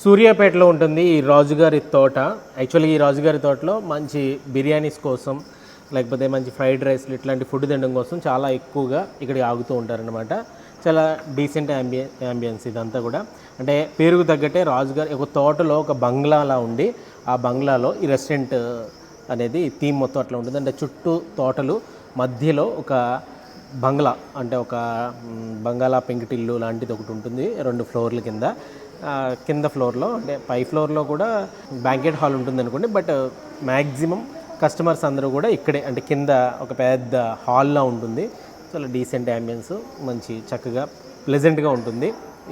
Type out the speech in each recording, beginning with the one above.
సూర్యాపేటలో ఉంటుంది ఈ రాజుగారి తోట. యాక్చువల్గా ఈ రాజుగారి తోటలో మంచి బిర్యానీస్ కోసం, లేకపోతే మంచి ఫ్రైడ్ రైస్లు ఇట్లాంటి ఫుడ్ తినడం కోసం చాలా ఎక్కువగా ఇక్కడికి ఆగుతూ ఉంటారనమాట. చాలా డీసెంట్ యాంబియన్స్ ఇదంతా కూడా. అంటే పేరుకు తగ్గట్టే రాజుగారి ఒక తోటలో ఒక బంగ్లాలా ఉండి, ఆ బంగ్లాలో ఈ రెస్టారెంట్ అనేది థీమ్ మొత్తం అట్లా ఉంటుంది. అంటే చుట్టూ తోటలు, మధ్యలో ఒక బంగ్లా, అంటే ఒక బంగాళా పెంకుటిల్లు లాంటిది ఒకటి ఉంటుంది 2 ఫ్లోర్ల కింద. కింద ఫ్లోర్లో అంటే పై ఫ్లోర్లో కూడా బ్యాంకెట్ హాల్ ఉంటుంది అనుకోండి. బట్ మ్యాక్సిమం కస్టమర్స్ అందరూ కూడా ఇక్కడే, అంటే కింద ఒక పెద్ద హాల్లా ఉంటుంది. చాలా డీసెంట్ యాంబియన్స్, మంచి చక్కగా ప్లెజెంట్గా ఉంటుంది,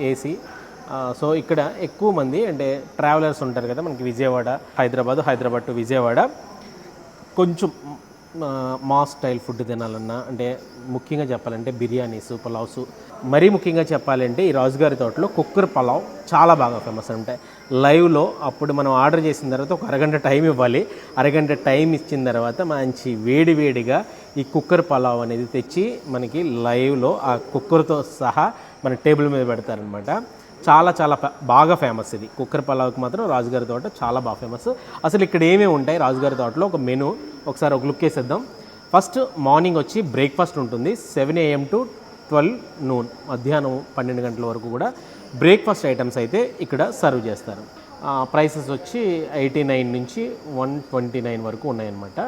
ఏసీ. సో ఇక్కడ ఎక్కువ మంది అంటే ట్రావెలర్స్ ఉంటారు కదా మనకి, విజయవాడ హైదరాబాద్ టు విజయవాడ కొంచెం మాస్ స్టైల్ ఫుడ్ తినాలన్నా, అంటే ముఖ్యంగా చెప్పాలంటే బిర్యానీస్, పులావ్స్, మరీ ముఖ్యంగా చెప్పాలంటే ఈ రాజుగారి తోటలో కుక్కర్ పులావ్ చాలా బాగా ఫేమస్. అంటే లైవ్లో అప్పుడు మనం ఆర్డర్ చేసిన తర్వాత ఒక అరగంట టైం ఇవ్వాలి. అరగంట టైం ఇచ్చిన తర్వాత మంచి వేడిగా ఈ కుక్కర్ పులావ్ అనేది తెచ్చి మనకి లైవ్లో ఆ కుక్కర్తో సహా మన టేబుల్ మీద పెడతారనమాట. చాలా బాగా ఫేమస్ ఇది. కుక్కర్ పులావ్కి మాత్రం రాజుగారి తోట చాలా బాగా ఫేమస్. అసలు ఇక్కడ ఏమేమి ఉంటాయి రాజుగారి తోటలో, ఒక మెనూ ఒకసారి ఒక లుక్ వేసేద్దాం. ఫస్ట్ మార్నింగ్ వచ్చి బ్రేక్ఫాస్ట్ ఉంటుంది 7 AM to 12 noon, మధ్యాహ్నం 12 గంటల వరకు కూడా బ్రేక్ఫాస్ట్ ఐటమ్స్ అయితే ఇక్కడ సర్వ్ చేస్తారు. ప్రైసెస్ వచ్చి 89 నుంచి 129 వరకు ఉన్నాయన్నమాట.